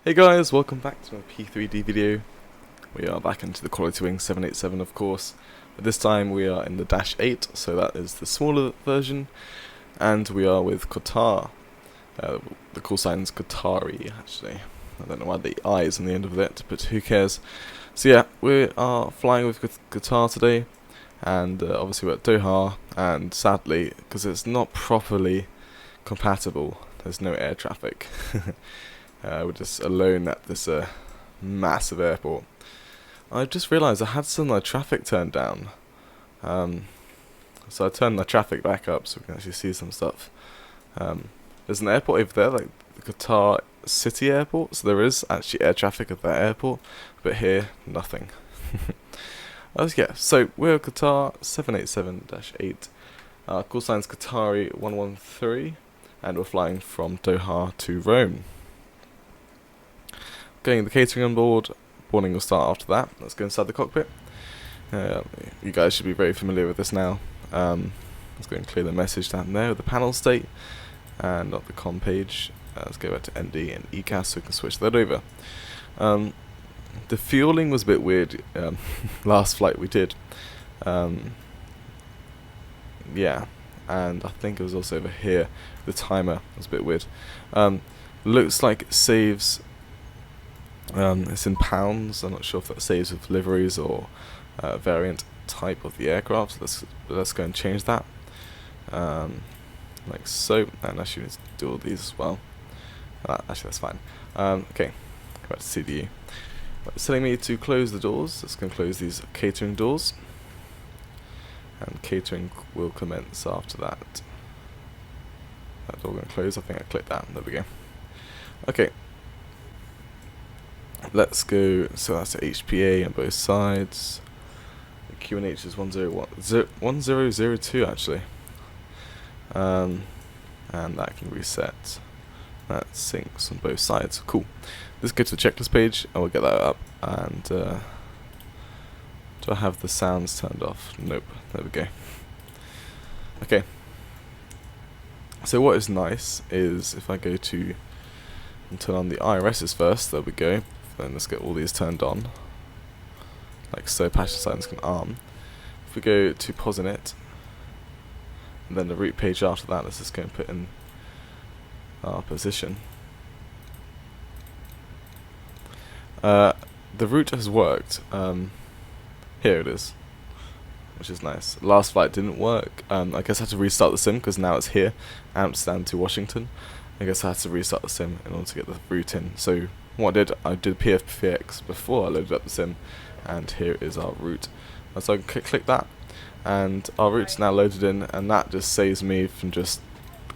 Hey guys, welcome back to my P3D video. We are back into the QualityWings 787 of course, but this time we are in the Dash 8, so that is the smaller version, and we are with Qatar. The call sign is Qatari actually. I don't know why the I is on the end of it, but who cares. So yeah, we are flying with Qatar today, and obviously we're at Doha, and sadly, because it's not properly compatible, there's no air traffic. We're just alone at this massive airport. I just realised I had some traffic turned down. So I turned the traffic back up so we can actually see some stuff. There's an airport over there, like the Qatar City Airport, so there is actually air traffic at that airport, but here, nothing. Yeah, so we're at Qatar 787-8. Call sign's Qatari 113, and we're flying from Doha to Rome. Getting the catering on board, boarding will start after that. Let's go inside the cockpit. You guys should be very familiar with this now. Let's go and clear the message down there with the panel state and not the com page. Let's go back to ND and ECAS so we can switch that over. The fueling was a bit weird last flight we did. Yeah, and I think it was also over here. The timer was a bit weird. Looks like it saves. It's in pounds. I'm not sure if that saves with liveries or variant type of the aircraft. So let's go and change that, like so. And actually, need to do all these as well. Actually, that's fine. Okay, go back to CDU. It's telling me to close the doors. Let's go and close these catering doors, and catering will commence after that. That door going to close. I think I clicked that. There we go. Okay. Let's go, so that's HPA on both sides. The QNH is 1002 actually. And that can reset. That syncs on both sides. Cool. Let's go to the checklist page and we'll get that up. And do I have the sounds turned off? Nope. There we go. Okay. So what is nice is if I go to and turn on the IRSs first, there we go. Then let's get all these turned on, like so. Passenger signs can arm. If we go to POSINIT, and then the route page after that, let's just go and put in our position. The route has worked. Here it is, which is nice. Last flight didn't work. I guess I had to restart the sim because now it's here, Amsterdam to Washington. I guess I had to restart the sim in order to get the route in. So what I did PFPX before I loaded up the sim, and here is our route. So I can click that, and our route's now loaded in, and that just saves me from just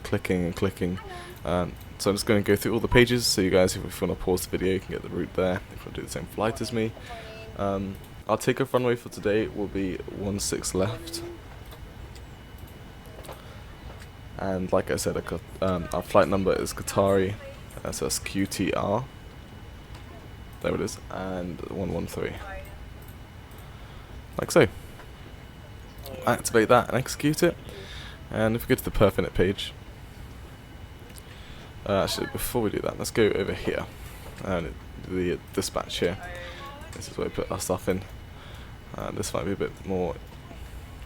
clicking and clicking. So I'm just going to go through all the pages, so you guys, if you want to pause the video, you can get the route there. If you want to do the same flight as me. Our takeoff runway for today will be 16 left. And like I said, our flight number is Qatari, so that's QTR. There it is, and 113. Like so. Activate that and execute it. And if we go to the Perfinite page, actually before we do that, let's go over here and the dispatch here. This is where we put our stuff in. This might be a bit more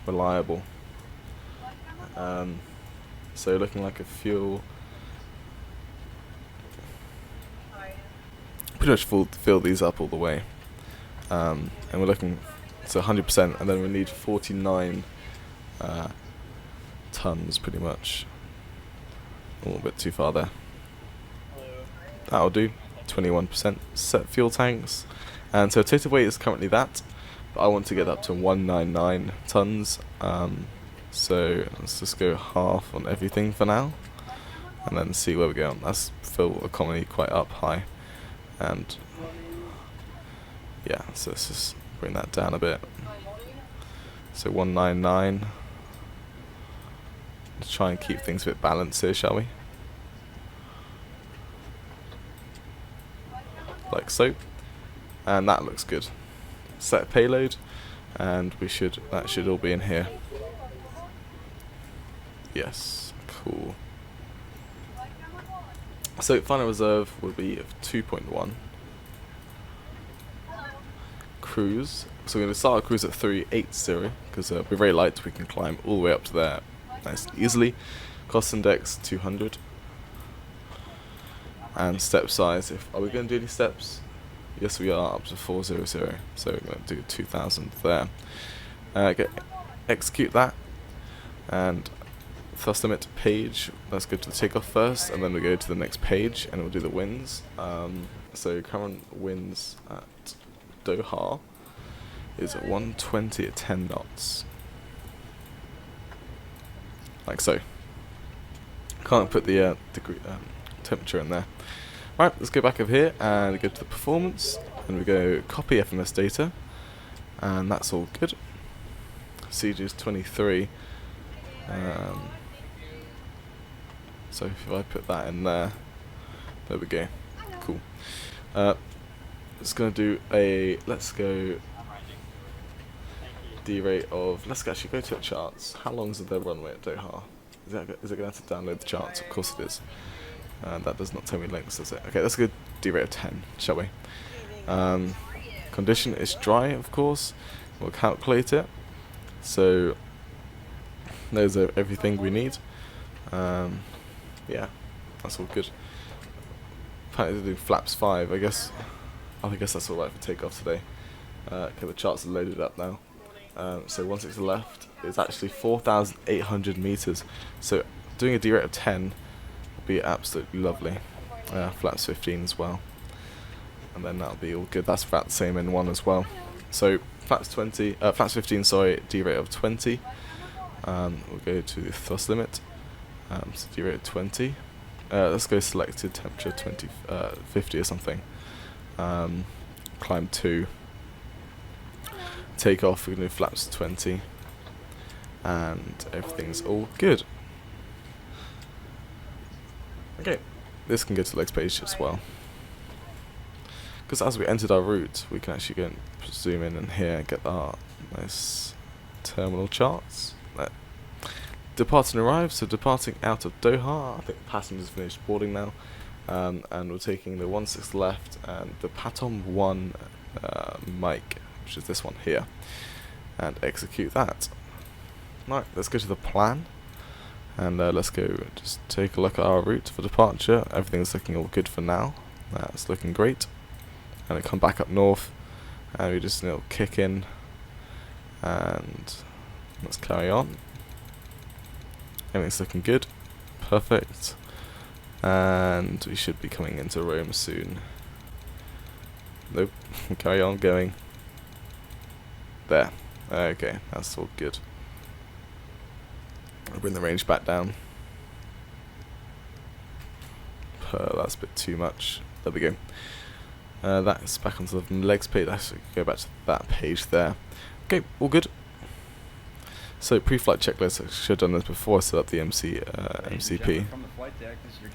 reliable. So looking like a fuel. Pretty much fill these up all the way, and we're looking to 100%, and then we need 49 tons pretty much. A little bit too far there. That'll do. 21% set fuel tanks, and so total weight is currently that, but I want to get up to 199 tons. So let's just go half on everything for now, and then see where we go. Let's fill economy quite up high. And yeah, so let's just bring that down a bit. So 199. Let's try and keep things a bit balanced here, shall we? Like so. And that looks good. Set payload, and that should all be in here. Yes, cool. So final reserve will be of 2.1. Cruise. So we're going to start our cruise at 380 because we're very light. We can climb all the way up to there nice and easily. Cost index 200. And step size. Are we going to do any steps? Yes, we are, up to 400. So we're going to do 2,000 there. Execute that. And thrust limit page. Let's go to the takeoff first, and then we go to the next page, and we'll do the winds. So current winds at Doha is at 120 at 10 knots. Like so. Can't put the degree temperature in there. Right, let's go back over here and go to the performance, and we go copy FMS data, and that's all good. CG is 23. So if I put that in there we go. Cool. It's gonna do let's go D rate of, let's actually go to the charts. How long is the runway at Doha? Is it gonna have to download the charts? Of course it is. That does not tell me links, does it? Okay, let's go D rate of 10, shall we? Condition is dry, of course. We'll calculate it. So those are everything we need. Yeah, that's all good. Planning to do flaps 5, I guess that's alright for takeoff today. Okay, the charts are loaded up now. So 16 to the left is actually 4,800 meters. So doing a D rate of 10 would be absolutely lovely. Flaps 15 as well. And then that'll be all good. That's about the same in 1 as well. So flaps 15, sorry, D rate of 20. We'll go to the thrust limit. So D rate of 20. Let's go selected temperature 50 or something. Climb 2. Take off, we're going to do flaps 20. And everything's all good. Okay, this can go to the next page as well. Because as we entered our route, we can actually go and zoom in and here and get our nice terminal charts. Departing arrived, so departing out of Doha. I think passengers finished boarding now. And we're taking the 16 left and the Patom 1 mic, which is this one here, and execute that. Right, let's go to the plan, and let's go just take a look at our route for departure. Everything's looking all good for now. That's looking great. And I come back up north, and we just kick in, and let's carry on. Everything's looking good, perfect, and we should be coming into Rome soon. Nope, carry on going. There. Okay, that's all good. I'll bring the range back down. That's a bit too much. There we go. That's back onto the legs page. Let's go back to that page there. Okay, all good. So pre-flight checklist. I should have done this before I set up the MCP.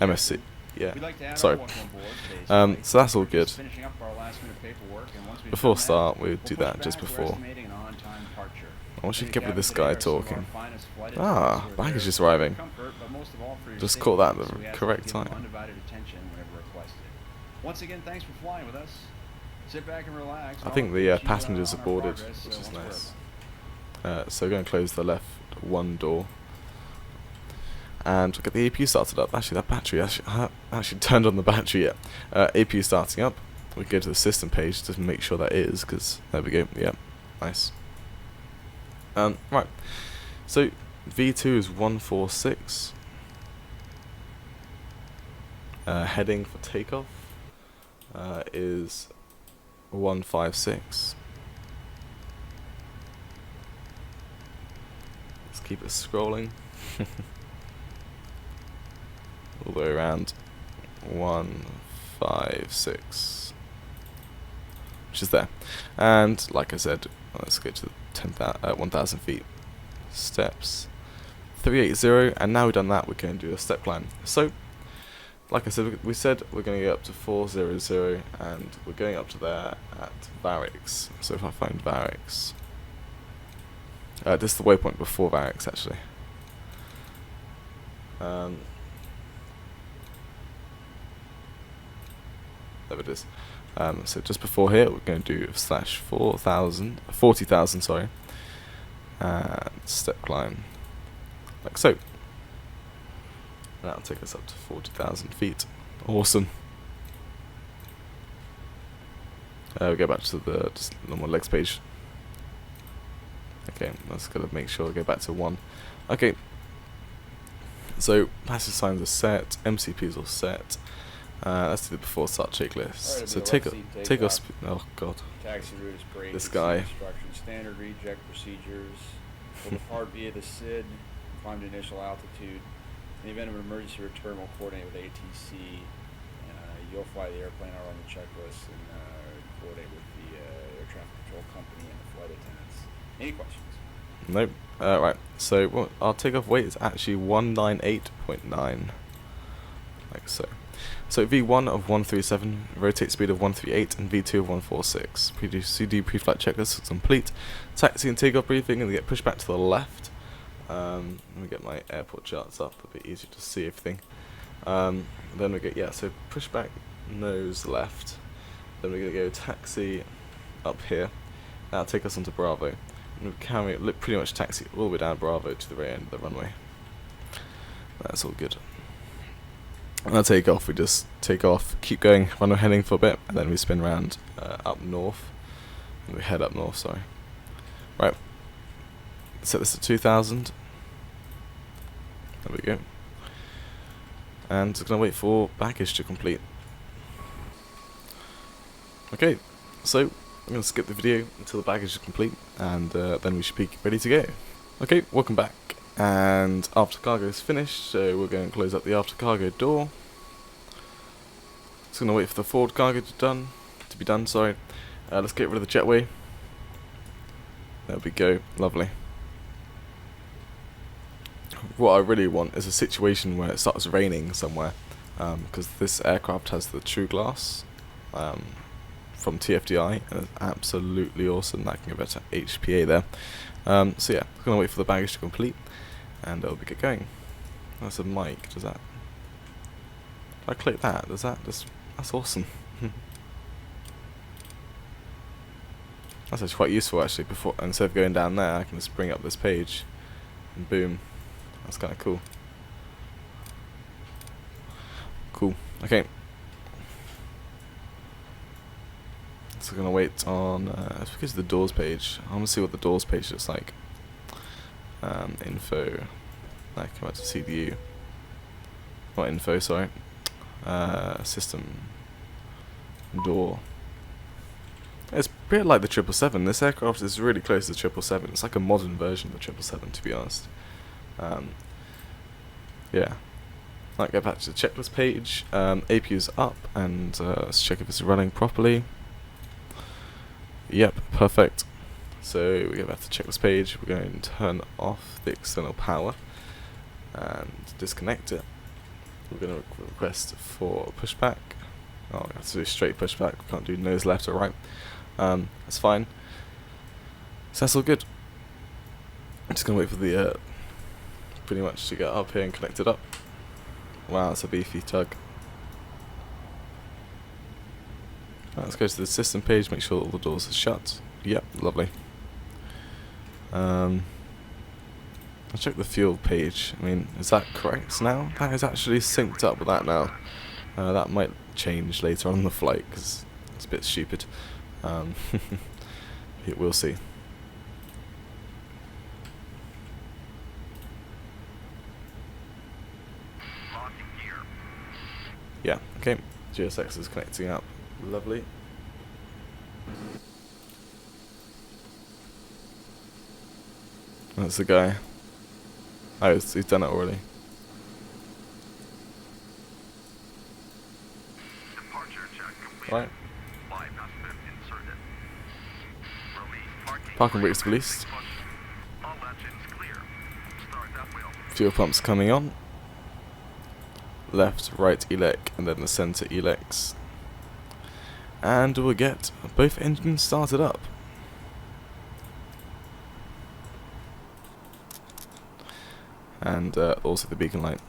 MSC. Yeah. Sorry. So that's all good. Before start, we would do that just before. I want you to get rid of this guy talking. Baggage is arriving. Just caught that at the correct time. Once again, thanks for flying with us. Sit back and relax. I think the passengers are boarded, which is nice. So we're going to close the left one door. And we'll get the APU started up. Actually, that battery, I actually turned on the battery yet. APU starting up. We go to the system page to make sure that is, because there we go. Yeah, nice. Right. So V2 is 146. Heading for takeoff is 156. Let's keep it scrolling. All the way around. 156. Which is there. And like I said, let's go to 1,000 feet. Steps. 380, and now we've done that, we're going to do a step climb. So, like I said, we said we're going to get up to 400, and we're going up to there at Varix. So if I find Varix, this is the waypoint before Varix, actually. there it is. So just before here, we're going to do slash 40,000, sorry, and step climb, like so. And that'll take us up to 40,000 feet. Awesome. We go back to the just normal legs page. Okay, let's gotta make sure we go back to 1. Okay. So passive signs are set, MCPs are set. Let's do the before start checklist. Right, So take off. Oh god. Taxi route is brake. This guy. Instructions, standard reject procedures. Will depart via the SID, climb to initial altitude. In the event of an emergency return, we'll coordinate with ATC. You'll fly the airplane out on the checklist and coordinate with the air traffic control company and the flight attendants. Any questions? Nope. Right. So our takeoff weight is actually 198.9, like so. So V1 of 137, rotate speed of 138, and V2 of 146. P3D pre-flight checklist is complete. Taxi and takeoff briefing, and we get pushed back to the left. Let me get my airport charts up, a bit easier to see everything. Then we get, so push back nose left. Then we're going to go taxi up here. That'll take us onto Bravo. And we carry it, pretty much taxi all the way down Bravo to the very end of the runway. That's all good. And I'll take off, we just take off, keep going, runway heading for a bit, and then we spin around up north. And we head up north, sorry. Right. Set this to 2,000. There we go. And just gonna wait for baggage to complete. Okay, so I'm gonna skip the video until the baggage is complete, and then we should be ready to go. Okay, welcome back. And after cargo is finished, so we're going to close up the after cargo door. Just gonna wait for the forward cargo to be done. Sorry. Let's get rid of the jetway. There we go. Lovely. What I really want is a situation where it starts raining somewhere, because this aircraft has the True Glass from TFDI, and it's absolutely awesome. That can go better HPA there. So yeah, I'm gonna wait for the baggage to complete, and it'll be good going. That's a mic. Does that? If I click that, does that just? That's awesome. That's actually quite useful actually. Before, instead of going down there, I can just bring up this page, and boom. That's kind of cool. Cool. Okay. So we're gonna wait on. Let's go to the doors page. I want to see what the doors page looks like. Info. I come out to CDU. Not info, sorry. System. Door. It's a bit like the 777. This aircraft is really close to the 777. It's like a modern version of the 777, to be honest. Yeah. Right, go back to the checklist page. APU's up, and let's check if it's running properly. Yep, perfect. So we go back to the checklist page. We're going to turn off the external power and disconnect it. We're going to request for pushback. Oh, we have to do straight pushback. We can't do nose left or right. That's fine. So that's all good. I'm just going to wait for the pretty much to get up here and connect it up. Wow, that's a beefy tug. Right, let's go to the system page, make sure all the doors are shut. Yep, lovely. I'll check the fuel page. I mean, is that correct now? That is actually synced up with that now. That might change later on in the flight because it's a bit stupid. We'll see. Yeah, okay. GSX is connecting up. Lovely. That's the guy. Oh, he's done it already. Right. Parking brakes released. Fuel pumps coming on. Left, right elec, and then the center elecs. And we'll get both engines started up. And also the beacon light.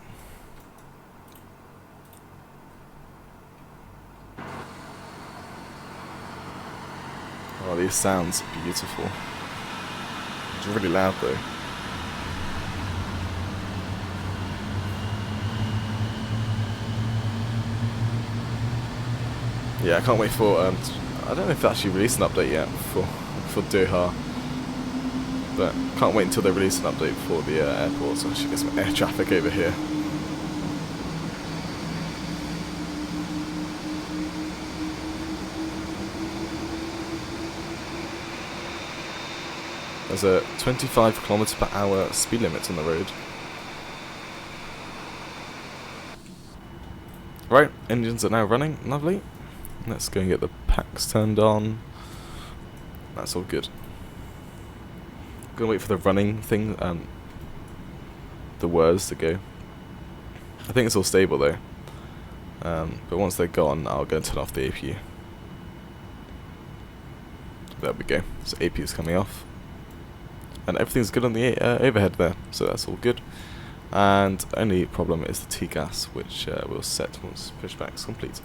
Oh, these sounds are beautiful. It's really loud though. Yeah, I can't wait for, I don't know if they actually released an update yet for Doha, but can't wait until they release an update for the airport, so I should get some air traffic over here. There's a 25 km/h speed limit on the road. Right, engines are now running, lovely. Let's go and get the packs turned on. That's all good. Gonna wait for the running thing, the words to go. I think it's all stable though. But once they're gone, I'll go and turn off the APU. There we go. So APU is coming off. And everything's good on the overhead there, so that's all good. And only problem is the T-gas, which we'll set once pushback's complete.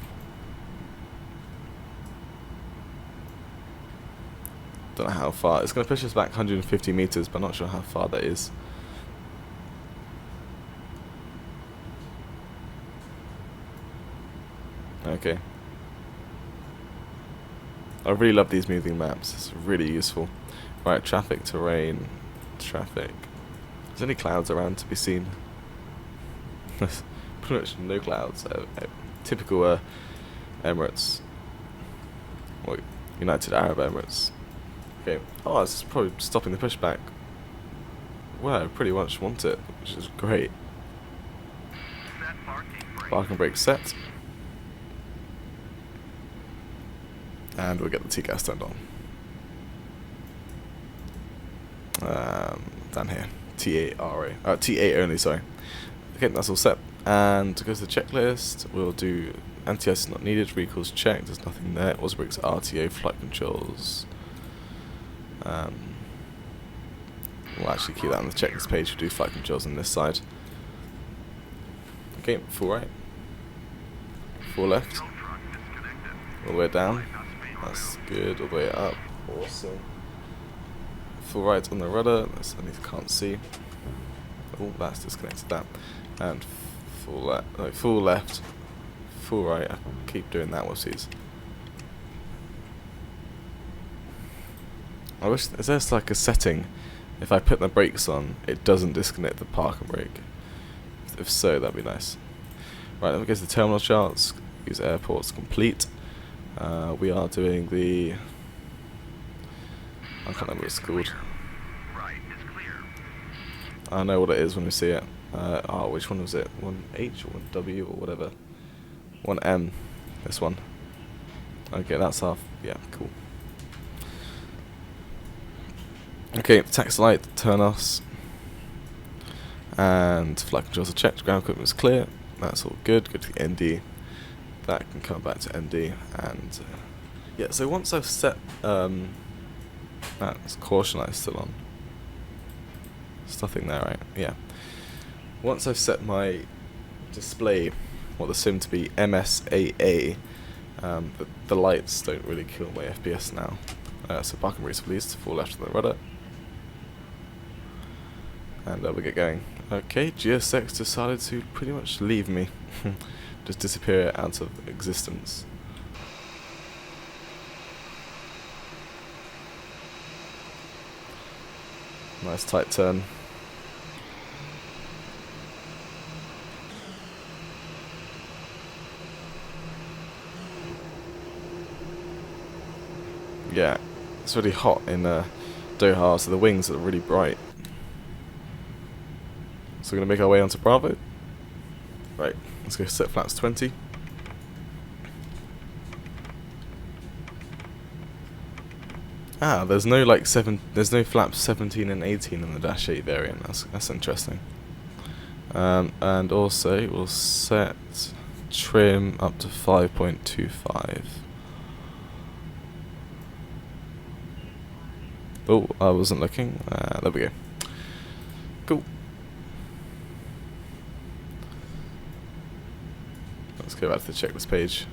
Don't know how far. It's going to push us back 150 meters, but I'm not sure how far that is. Okay. I really love these moving maps. It's really useful. Right, traffic, terrain, traffic. Is there any clouds around to be seen? Pretty much no clouds. Typical Emirates. Well, United Arab Emirates. Okay. Oh, it's probably stopping the pushback. Well, I pretty much want it, which is great. Parking brake set. And we'll get the T-gas turned on. Down here. T-A-R-A. T-A only, sorry. Okay, that's all set. And to go to the checklist, we'll do anti-ice is not needed, recalls checked, there's nothing there. Osbrig's RTO, flight controls. We'll actually keep that on the checklist page. We'll do flight controls on this side. Okay, full right. Full left. All the way down. That's good. All the way up. Awesome. Full right on the rudder. That's something you can't see. Oh, that's disconnected that. And full left. No, full left. Full right. I keep doing that. Whoopsies. I wish there's like a setting. If I put the brakes on, it doesn't disconnect the park and brake. If so, that'd be nice. Right, then we go to the terminal charts. Use airports complete. We are doing the. I can't remember what it's called. I know what it is when we see it. Oh, which one was it? 1H or 1W or whatever? 1M. This one. Okay, that's our. Yeah, cool. Okay, taxi light, turn offs. And flight controls are checked, ground equipment is clear. That's all good. Go to the ND. That can come back to ND. And yeah, so once I've set. That's caution light still on. There's nothing there, right? Yeah. Once I've set my display, what the sim to be MSAA, the lights don't really kill my FPS now. So park and brace released, full left on the rudder. And we get going. Okay, GSX decided to pretty much leave me. Just disappear out of existence. Nice tight turn. Yeah, it's really hot in Doha, so the wings are really bright. So we're going to make our way onto Bravo. Right, let's go set flaps 20. Ah, there's no like there's no flaps 17 and 18 in the Dash 8 variant. That's interesting. And also we'll set trim up to 5.25. Oh, I wasn't looking. There we go. Cool. Let's go back to the checklist page.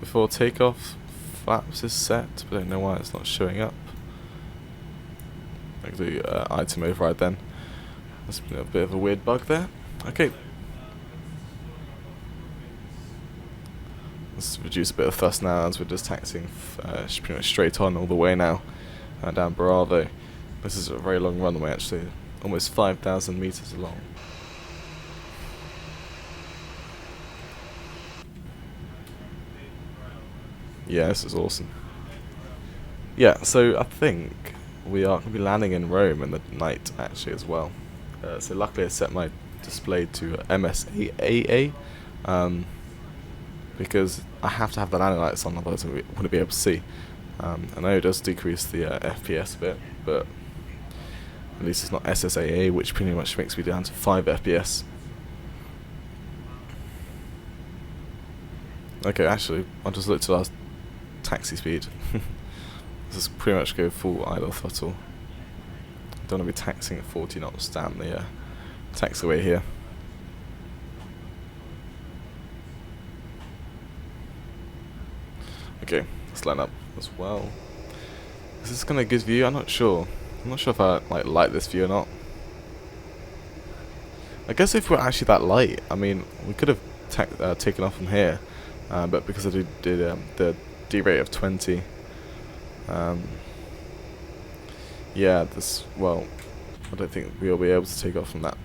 before takeoff. Flaps is set, but I don't know why it's not showing up. I can do item override then. That's been a bit of a weird bug there. Okay. Let's reduce a bit of thrust now as we're just taxiing pretty much straight on all the way now down Bravo. This is a very long runway actually, almost 5,000 meters long. Yeah, this is awesome. Yeah, so I think we are going to be landing in Rome in the night actually as well. So luckily I set my display to MSAA because I have to have the landing lights on, otherwise I wouldn't be able to see. I know it does decrease the FPS a bit, but at least it's not SSAA, which pretty much makes me down to 5 FPS. Okay, actually, I'll just look to our taxi speed. This is pretty much go full idle throttle. Don't want to be taxiing at 40 knots down the taxiway here. Okay, let's line up as well. Is this gonna good view? I'm not sure. I'm not sure if I like this view or not. I guess if we're actually that light, I mean, we could have taken off from here, but because I did the D rate of 20. Yeah, well, I don't think we'll be able to take off from that.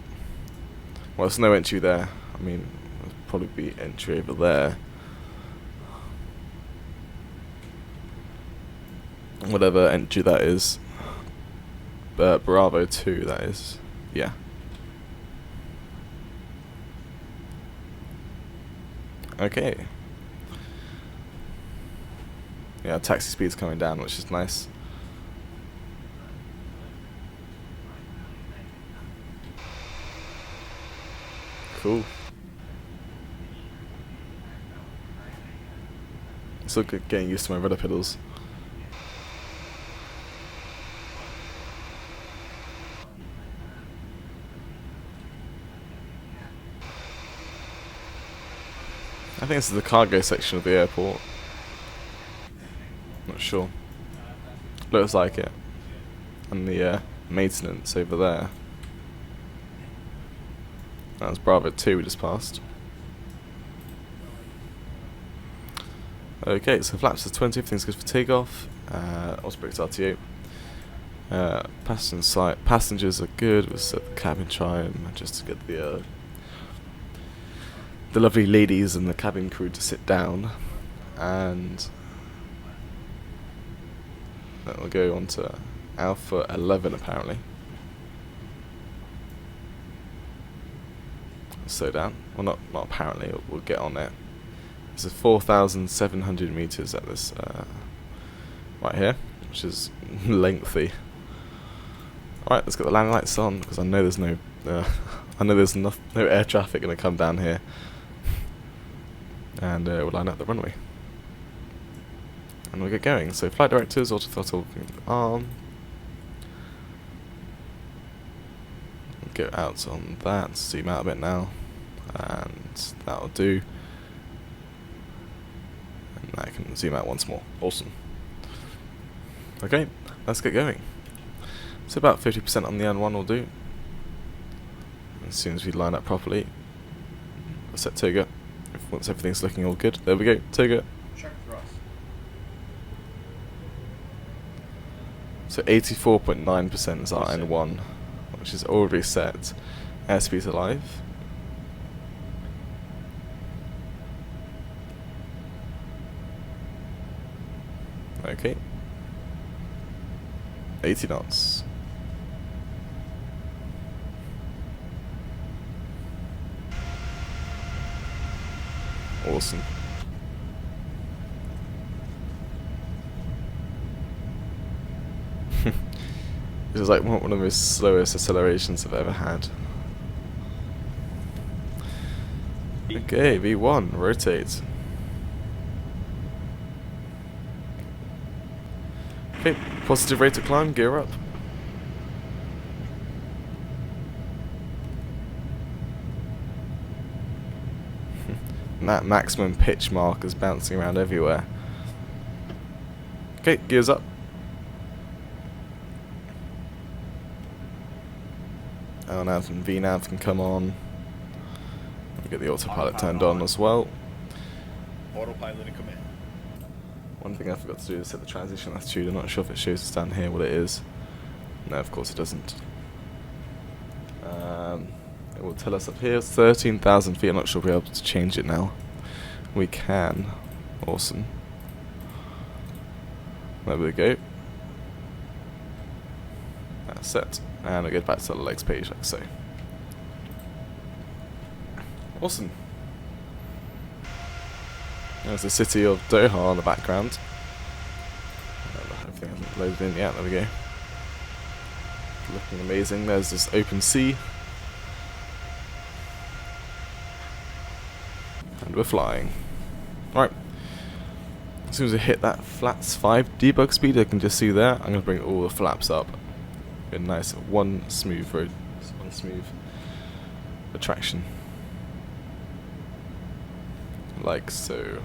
Well, there's no entry there. I mean, there'll probably be entry over there. Whatever entry that is. Bravo 2, that is. Yeah. Okay. Yeah, taxi speed's coming down, which is nice. Cool. Still good getting used to my rudder pedals. I think this is the cargo section of the airport. Not sure. Looks like it. And the maintenance over there. That was Bravo 2 we just passed. Okay, so flaps is 20, everything's good for takeoff. Osprey's RTO. Passengers are good. We'll set the cabin chime just to get the lovely ladies and the cabin crew to sit down, and that will go on to Alpha 11 apparently. Slow down. Well, not apparently. We'll get on there. This is 4,700 meters at this right here, which is lengthy. All right, let's get the landing lights on because I know there's no air traffic going to come down here, and we'll line up the runway, and we'll get going. So flight directors, auto throttle on. Go out on that, zoom out a bit now, and that'll do. And I can zoom out once more. Awesome. Okay, let's get going. So about 50% on the N1 will do. As soon as we line up properly, we'll set Toga. Once everything's looking all good, there we go, Toga. Check thrust. So 84.9% is our N1. Which is already set. Airspeed alive. Okay. 80 knots. Awesome. This is like one of the most slowest accelerations I've ever had. Okay, V1, rotate. Okay, positive rate of climb, gear up. And that maximum pitch mark is bouncing around everywhere. Okay, gears up. Oh, now VNav can come on. We get the autopilot turned on as well. Autopilot and command. One thing I forgot to do is set the transition latitude. I'm not sure if it shows us down here what it is. No, of course it doesn't. It will tell us up here 13,000 feet. I'm not sure if we're able to change it now. We can. Awesome. There we go. That's set. And I get back to the legs page like so. Awesome. There's the city of Doha on the background. Everything hasn't loaded in yet. There we go. Looking amazing. There's this open sea. And we're flying. Right. As soon as I hit that flats 5 debug speed, I can just see there, I'm going to bring all the flaps up. Get a nice one smooth retraction. Like so.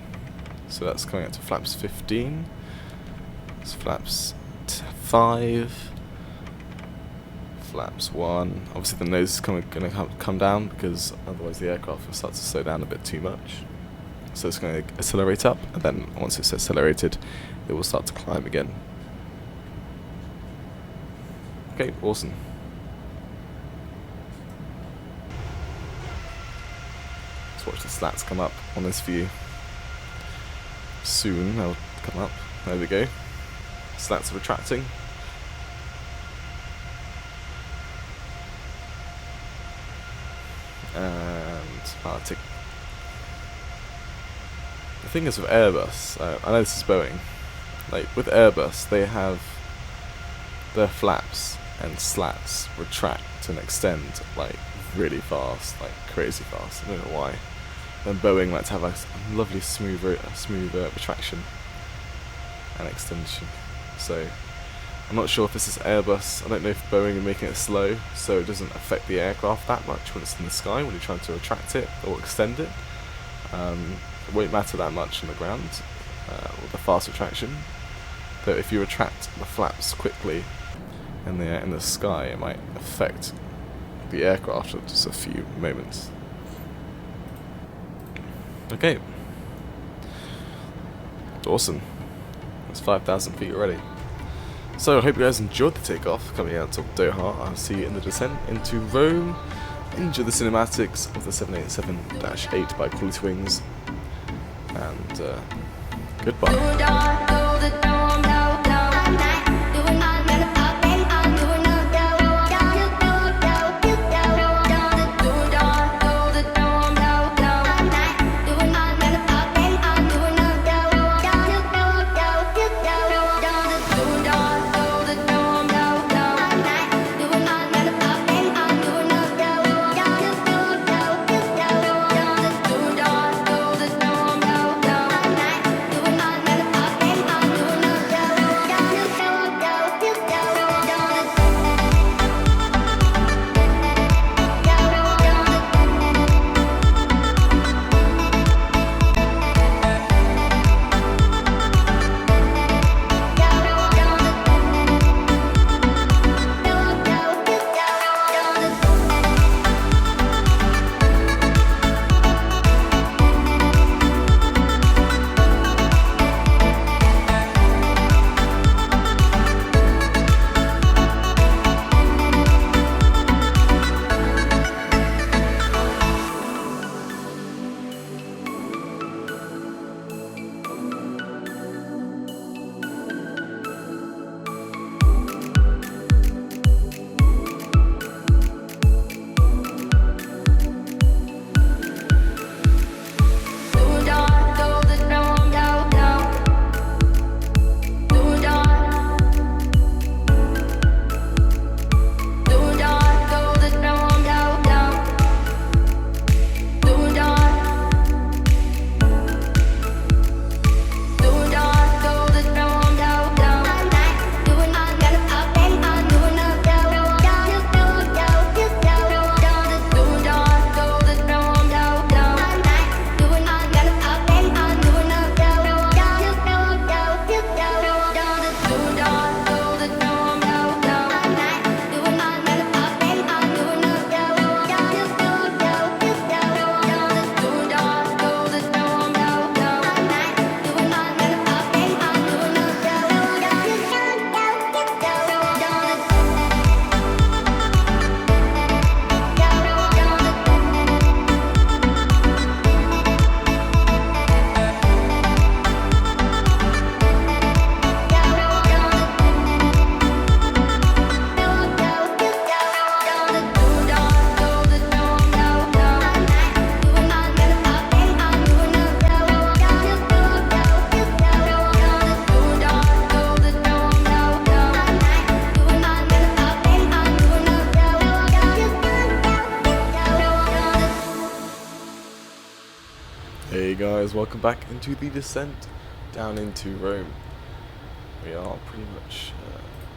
So that's coming up to flaps 15. It's flaps 5. Flaps 1. Obviously the nose is going to come down because otherwise the aircraft will start to slow down a bit too much. So it's going to accelerate up, and then once it's accelerated, it will start to climb again. Okay, awesome. Let's watch the slats come up on this view. Soon they'll come up. There we go. Slats are retracting. And Arctic. The thing is with Airbus, I know this is Boeing, like with Airbus they have their flaps and slats retract and extend like really fast, like crazy fast. I don't know why. Then Boeing likes to have a lovely smooth retraction and extension. So I'm not sure if this is Airbus. I don't know if Boeing are making it slow so it doesn't affect the aircraft that much when it's in the sky when you're trying to retract it or extend it. It won't matter that much on the ground with the fast retraction. But if you retract the flaps quickly in the sky, it might affect the aircraft for just a few moments. Okay. Awesome. That's 5,000 feet already. So I hope you guys enjoyed the takeoff coming out of Doha. I'll see you in the descent into Rome. Enjoy the cinematics of the 787-8 by QualityWings. And goodbye. Hey guys, welcome back into the descent down into Rome. We are pretty much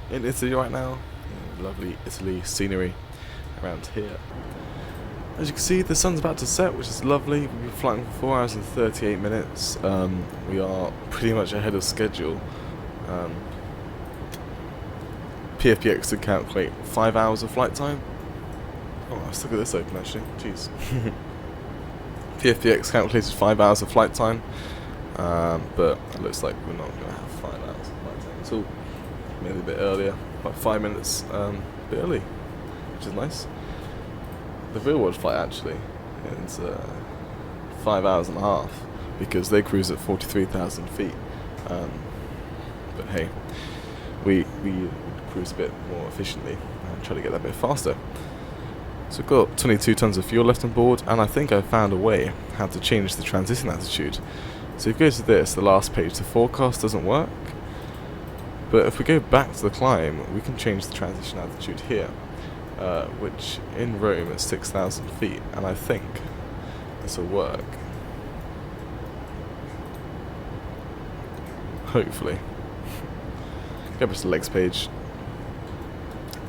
in Italy right now, in lovely Italy scenery around here. As you can see, the sun's about to set, which is lovely. We've been flying for 4 hours and 38 minutes. We are pretty much ahead of schedule. PFPX to calculate 5 hours of flight time. Oh, let's look at this open actually, jeez. PFPX calculated 5 hours of flight time, but it looks like we're not going to have 5 hours of flight time at all. Maybe a bit earlier, like 5 minutes a bit early, which is nice. The real world flight actually is 5 hours and a half because they cruise at 43,000 feet. But hey, we cruise a bit more efficiently and try to get that a bit faster. So we've got 22 tons of fuel left on board, and I think I've found a way how to change the transition attitude. So if you go to this, the last page, the forecast doesn't work. But if we go back to the climb, we can change the transition attitude here, which in Rome is 6,000 feet, and I think this will work. Hopefully. Go back to the legs page.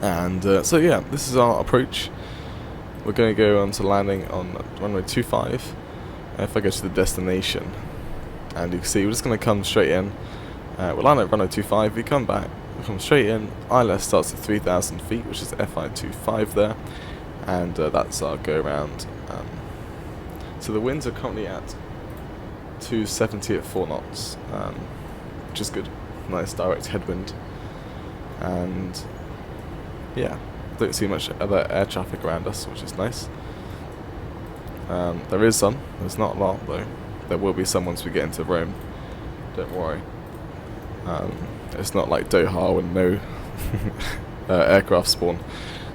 And so yeah, this is our approach. We're going to go on to landing on runway 25. If I go to the destination, and you can see we're just going to come straight in. We'll land at runway 25. We come back, we come straight in. ILS starts at 3,000 feet, which is FI25 there, and that's our go around. So the winds are currently at 270 at 4 knots, which is good. Nice direct headwind, and yeah. Don't see much other air traffic around us, which is nice. There is some. There's not a lot, though. There will be some once we get into Rome. Don't worry. It's not like Doha when no aircraft spawn.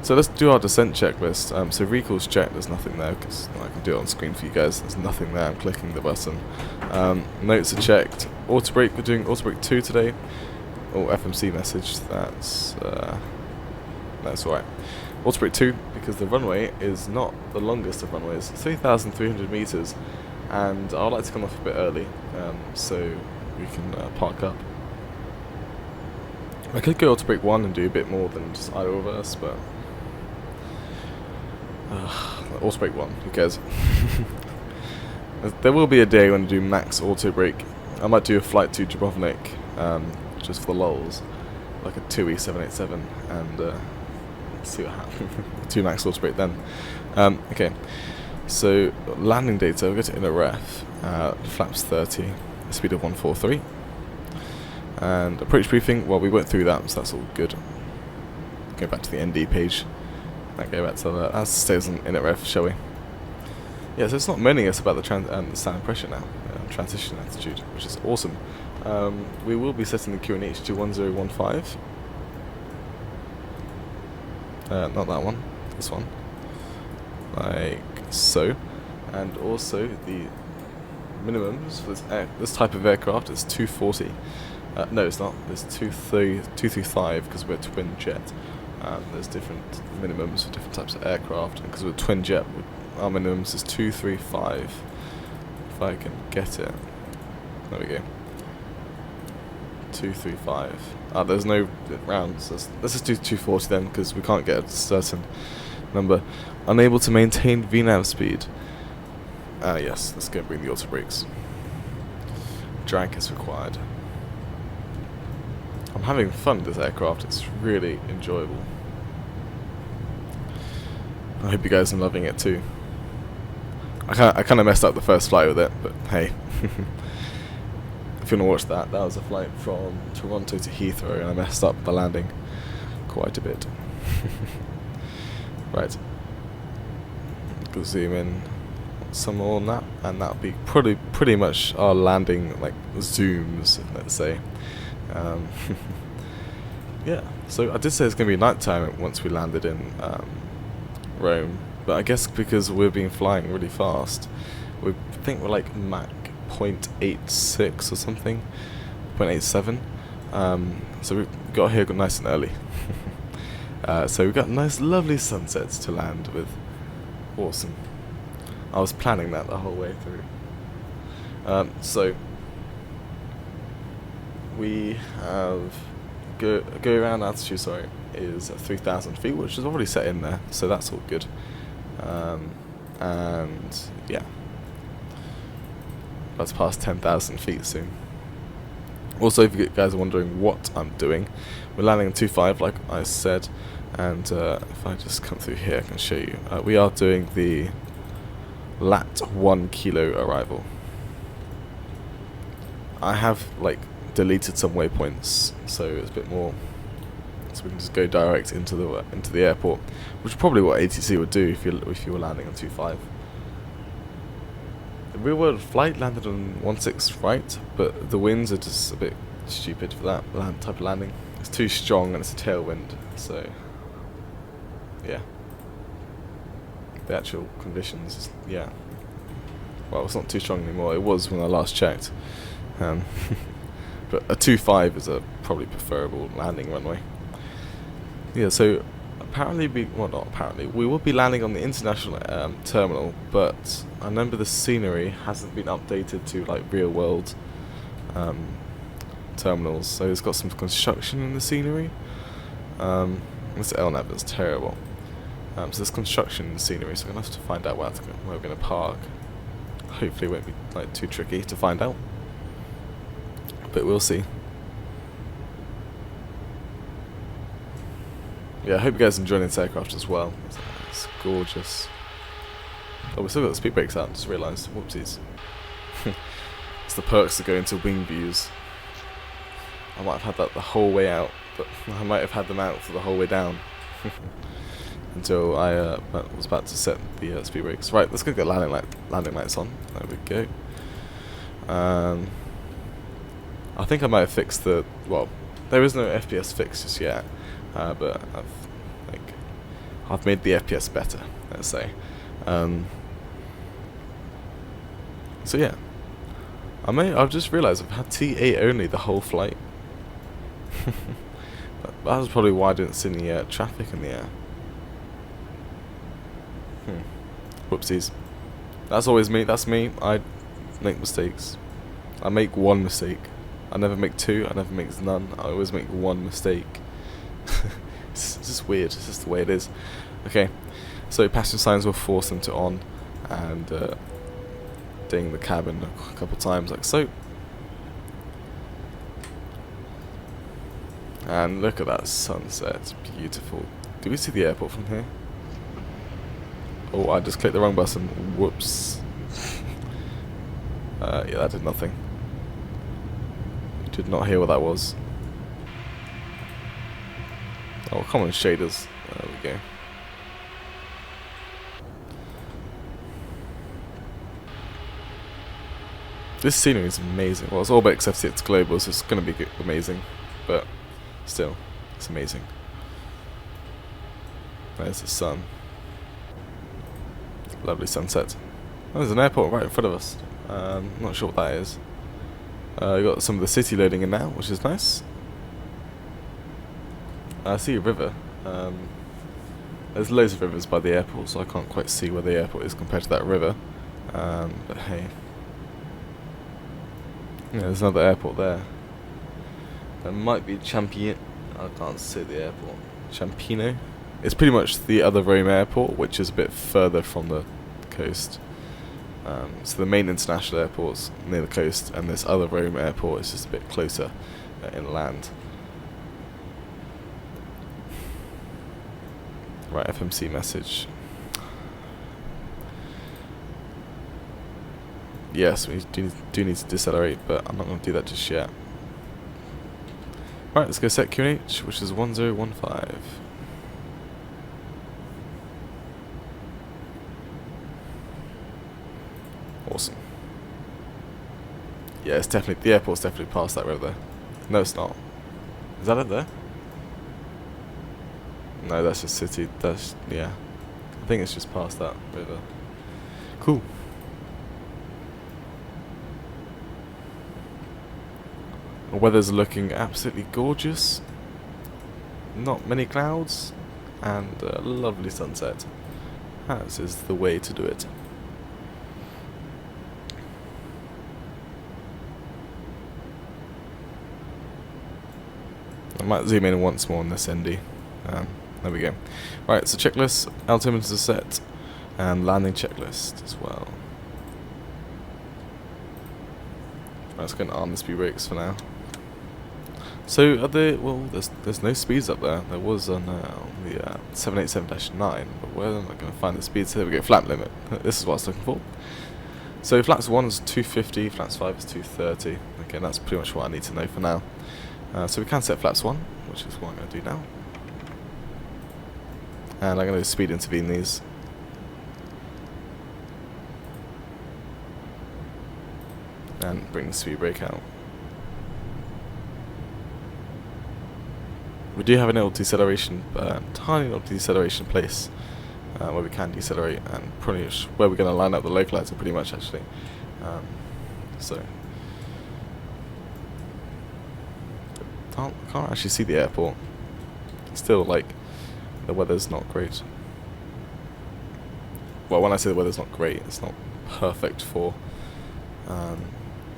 So let's do our descent checklist. So recalls checked. There's nothing there because I can do it on screen for you guys. There's nothing there. I'm clicking the button. Notes are checked. Auto brake. We're doing auto brake 2 today. Oh, FMC message. That's alright. Auto brake 2 because the runway is not the longest of runways. 3,300 meters, and I'd like to come off a bit early, so we can park up. I could go auto brake 1 and do a bit more than just idle reverse, but auto brake 1. Who cares? There will be a day when I do max auto brake. I might do a flight to Dubrovnik, just for the lulz, like a 2E787, and see what happens. 2 max auto brake then. Okay, so landing data, we'll go to inner ref, flaps 30, speed of 143, and approach briefing, well we went through that, so that's all good. Go back to the ND page, and go back to that stays on inner ref, shall we? Yeah, so it's not moaning us about the sound pressure now, transition attitude, which is awesome. We will be setting the QNH to 1015. Not that one, this one, like so, and also the minimums for this type of aircraft is 240. No, it's not. It's 235 because we're twin jet. There's different minimums for different types of aircraft, and because we're twin jet, our minimums is 235. If I can get it, there we go. 235. There's no rounds. Let's just do 240 then, because we can't get a certain number. Unable to maintain VNAV speed. Yes, let's go bring the auto brakes. Drag is required. I'm having fun with this aircraft. It's really enjoyable. I hope you guys are loving it too. I kind of messed up the first flight with it, but hey. If you want to watch that, that was a flight from Toronto to Heathrow, and I messed up the landing quite a bit. Right. Go zoom in some more on that, and that'll be pretty much our landing, like zooms, let's say. Yeah. So I did say it's going to be nighttime once we landed in Rome, but I guess because we've been flying really fast, we think we're like Mach 0.86 or something, 0.87. So we got here nice and early. So we got nice, lovely sunsets to land with. Awesome. I was planning that the whole way through. So we have go around altitude. Sorry, is 3,000 feet, which is already set in there, so that's all good. And yeah, that's past 10,000 feet soon. Also, if you guys are wondering what I'm doing, we're landing on 2.5 like I said, and if I just come through here I can show you. We are doing the lat 1 kilo arrival. I have like deleted some waypoints, so it's a bit more, so we can just go direct into the airport, which is probably what ATC would do if you were landing on 2.5. The real world flight landed on 1.6 right, but the winds are just a bit stupid for that type of landing. It's too strong and it's a tailwind, so yeah. The actual conditions, yeah. Well, it's not too strong anymore. It was when I last checked. But a 2.5 is a probably preferable landing runway. Yeah, so apparently we will be landing on the international terminal, but I remember the scenery hasn't been updated to like real world terminals, so it's got some construction in the scenery. This LNAV is terrible. So there's construction in the scenery, so I'm gonna have to find out where we're gonna park. Hopefully it won't be like too tricky to find out, but we'll see. Yeah, I hope you guys are enjoying this aircraft as well. It's gorgeous. Oh, we still got the speed brakes out, just realised. Whoopsies. It's the perks of going to wing views. I might have had that the whole way out, but I might have had them out for the whole way down. Until I was about to set the speed brakes. Right, let's go get landing lights on. There we go. I think I might have fixed the, well, there is no FPS fix just yet, but I've made the FPS better, let's say. So yeah, I've just realised I've had T8 only the whole flight. That was probably why I didn't see any traffic in the air. Whoopsies. That's always me. That's me. I make mistakes. I make one mistake. I never make two. I never make none. I always make one mistake. It's just weird. It's just the way it is. Okay. So passenger signs will force them to on, and ding the cabin a couple times like so. And look at that sunset. It's beautiful. Do we see the airport from here? Oh, I just clicked the wrong button. Whoops. Yeah, that did nothing. Did not hear what that was. Oh, come on, shaders. There we go. This scenery is amazing. Well, it's all but except it's global, so it's going to be amazing. But still, it's amazing. There's the sun. Lovely sunset. Oh, there's an airport right in front of us. Not sure what that is. We've got some of the city loading in now, which is nice. I see a river. There's loads of rivers by the airport, so I can't quite see where the airport is compared to that river. But hey. Yeah, there's another airport there. There might be Champion. I can't see the airport. Champino. It's pretty much the other Rome airport, which is a bit further from the coast. So the main international airport's near the coast, and this other Rome airport is just a bit closer inland. Right, FMC message. Yes, we do need to decelerate, but I'm not going to do that just yet. Right, let's go set QNH, which is 1015. Awesome. Yeah, it's definitely, the airport's definitely past that river there. No, it's not. Is that it there? No, that's just city. That's, yeah. I think it's just past that river. Cool. The weather's looking absolutely gorgeous. Not many clouds, and a lovely sunset. As is the way to do it. I might zoom in once more on this ND. There we go. Right, so checklist, altimeters are set, and landing checklist as well. Right, let's go and arm the speed brakes for now. So well, there's no speeds up there. There was on the 787-9, but where am I going to find the speeds? Here we go, flap limit. This is what I was looking for. So flaps 1 is 250, flaps 5 is 230. Okay, that's pretty much what I need to know for now. So we can set flaps 1, which is what I'm going to do now. And I'm going to speed intervene these. And bring the speed brake out. We do have an little deceleration, tiny little deceleration place where we can decelerate, and pretty much where we're going to line up the localizer pretty much actually. So can't actually see the airport. Still, like, the weather's not great. Well, when I say the weather's not great, it's not perfect for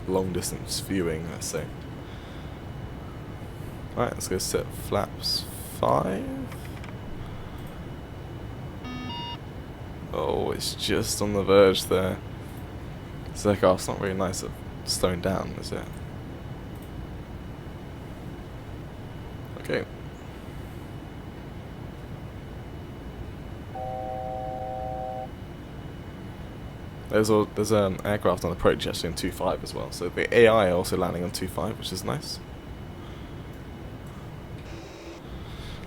long distance viewing, let's say. Alright, let's go set flaps 5. Oh, it's just on the verge there. It's like, oh, it's not really nice at slowing down, is it? Okay. There's aircraft on approach actually in 2.5 as well, so the AI are also landing on 2.5, which is nice.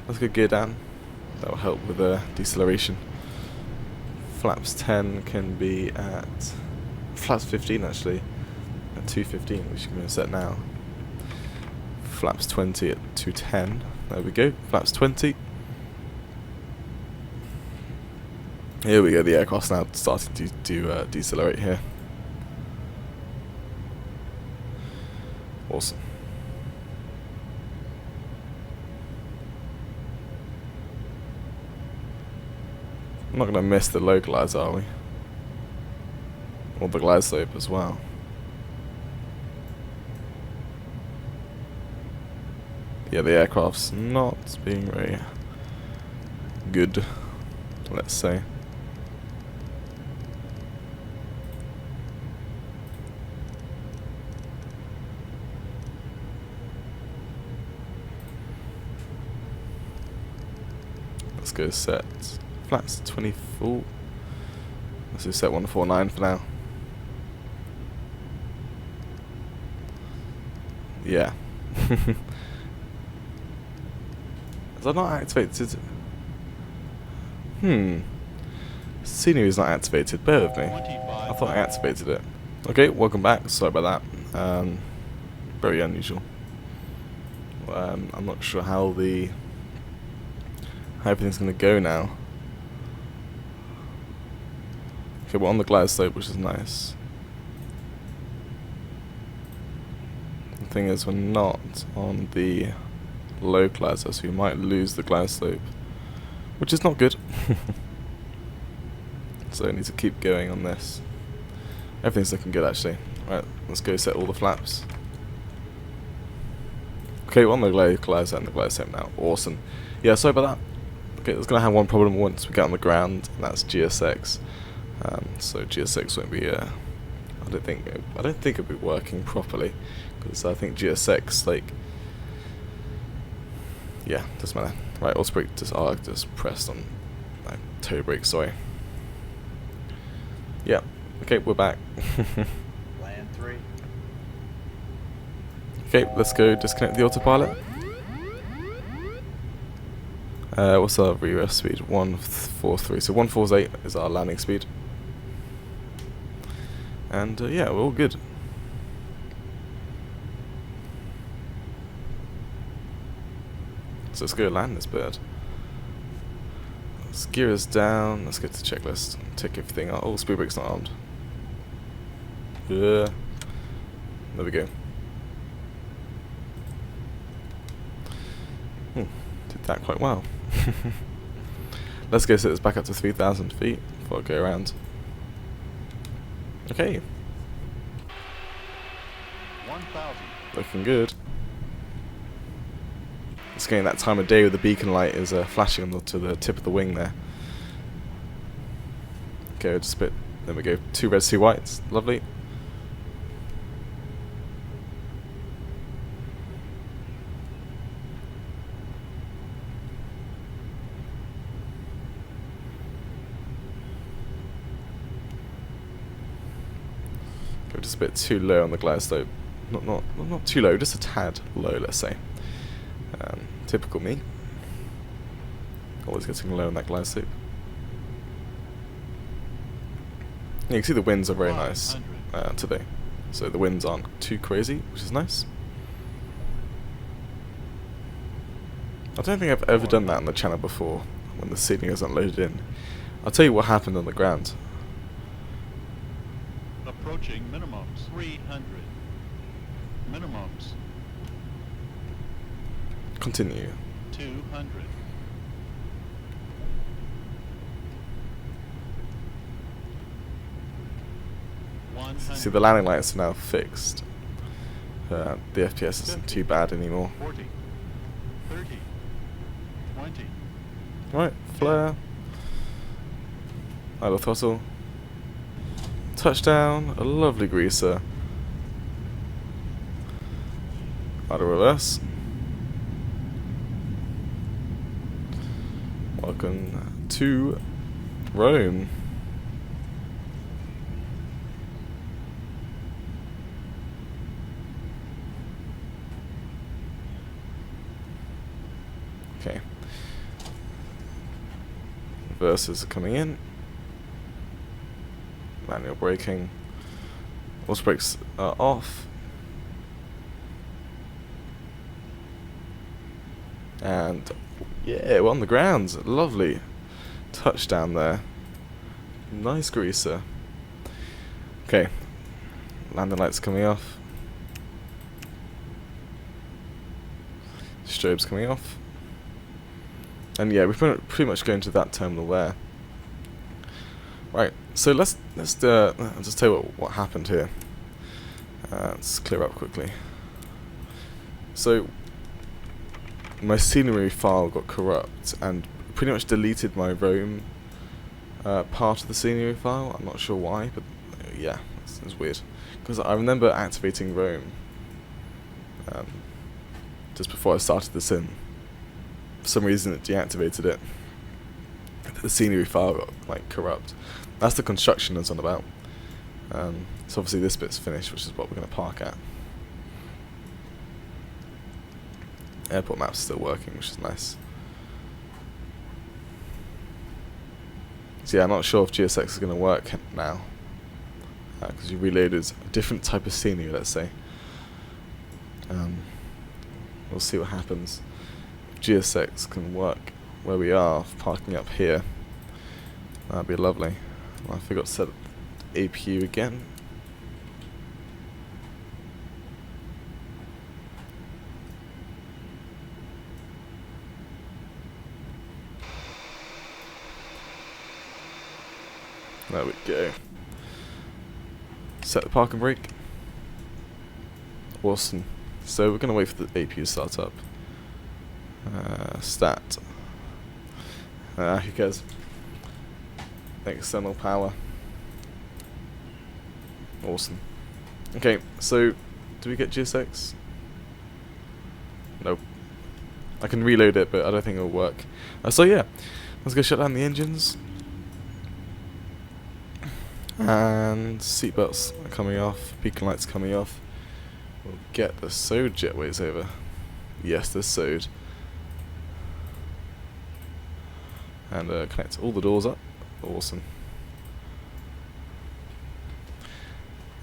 Let's go gear down. That will help with the deceleration. Flaps 10 can be at flaps 15 actually at 215, which you can set now. Flaps 20 at 210. There we go. Flaps 20. Here we go. The aircraft's now starting to decelerate here. Awesome. I'm not going to miss the localizer, are we? Or the glide slope as well. Yeah, the aircraft's not being very good, let's say. Let's go set flaps 24. Let's just set 149 for now. Yeah. Is that not activated? Scenery is not activated. Bear with me. I thought I activated it. Okay, welcome back. Sorry about that. Very unusual. I'm not sure how everything's going to go now. Okay, we're on the glide slope, which is nice. The thing is, we're not on the localizer, so we might lose the glide slope, which is not good. So I need to keep going on this. Everything's looking good actually. Right, let's go set all the flaps. Okay, we're on the localizer and the glide slope now. Awesome. Yeah, sorry about that. Okay, it's going to have one problem once we get on the ground, and that's GSX. So GSX won't be. I don't think it'll be working properly, because I think GSX, like, yeah, doesn't matter. Right, auto brake just pressed on toe brake. Sorry. Yeah. Okay, we're back. Land 3. Okay, let's go disconnect the autopilot. What's our VREF speed? 143. So 148 is our landing speed. And yeah, we're all good. So let's go land this bird. Let's gear us down. Let's get to the checklist. Tick everything out. Oh, speed brake's not armed. Yeah. There we go. Did that quite well. Let's go set this back up to 3,000 feet before I go around. Okay. 1,000. Looking good. It's getting that time of day where the beacon light is flashing to the tip of the wing there. Okay, just a bit. There we go. 2 reds, 2 whites. Lovely. Go just a bit too low on the glide slope. Not too low, just a tad low, let's say. Typical me. Always getting low on that glide slope. You can see the winds are very nice today, so the winds aren't too crazy, which is nice. I don't think I've ever done that on the channel before, when the seating isn't loaded in. I'll tell you what happened on the ground. Approaching minimums, 300. Minimums, Continue. 200. See, the landing lights are now fixed. The FPS isn't too bad anymore. 40, 30, 20. Right, flare. Idle throttle. Touchdown, a lovely greaser. Idle reverse. Welcome to Rome. Okay. Reverses are coming in. Manual braking. All brakes are off. And yeah, we're on the ground. Lovely touchdown there. Nice greaser. Okay. Landing lights coming off. Strobes coming off. And yeah, we're pretty much going to that terminal there. Right, so let's just tell you what happened here. Let's clear up quickly. So my scenery file got corrupt and pretty much deleted my Rome part of the scenery file. I'm not sure why, but yeah, it's weird. Because I remember activating Rome just before I started the sim. For some reason it deactivated it. The scenery file got like corrupt. That's the construction that's on about. So obviously this bit's finished, which is what we're going to park at. Airport map's still working, which is nice. So yeah, I'm not sure if GSX is going to work now. Because you reloaded a different type of scenery, let's say. We'll see what happens. If GSX can work where we are, parking up here, that'd be lovely. Well, I forgot to set up the APU again. There we go. Set the parking brake. Awesome. So we're going to wait for the APU to start up. Stat. Who cares? External power. Awesome. Okay, so do we get GSX? Nope. I can reload it, but I don't think it'll work. So yeah, let's go shut down the engines. And seatbelts are coming off, beacon lights coming off. We'll get the SOD jetways over. Yes, there's SOD. And connect all the doors up. Awesome.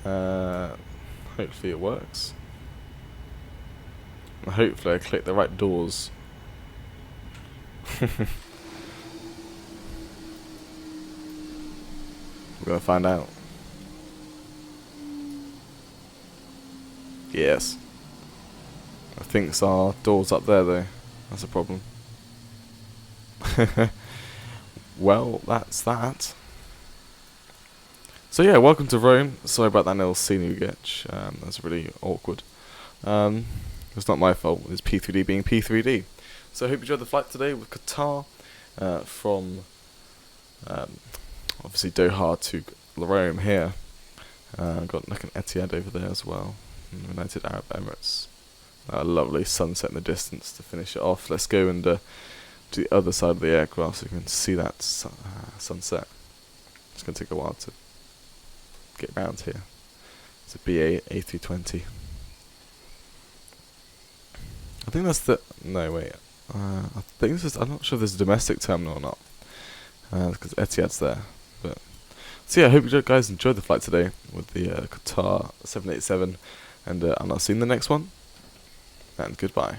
Hopefully it works. And hopefully I click the right doors. We're gonna find out. Yes. I think our door's up there though. That's a problem. Well, that's that. So yeah, welcome to Rome. Sorry about that little scenery glitch. That's really awkward. It's not my fault. It's P3D being P3D. So I hope you enjoyed the flight today with Qatar from obviously Doha to Rome here. Got like an Etihad over there as well, United Arab Emirates. Lovely sunset in the distance to finish it off. Let's go and to the other side of the aircraft so you can see that sunset. It's going to take a while to get around here. It's a BA A320. I think that's the... No, wait. I think this is... I'm not sure if there's a domestic terminal or not. Because Etihad's there. But so yeah, I hope you guys enjoyed the flight today with the Qatar 787. And I'll see you in the next one. And goodbye.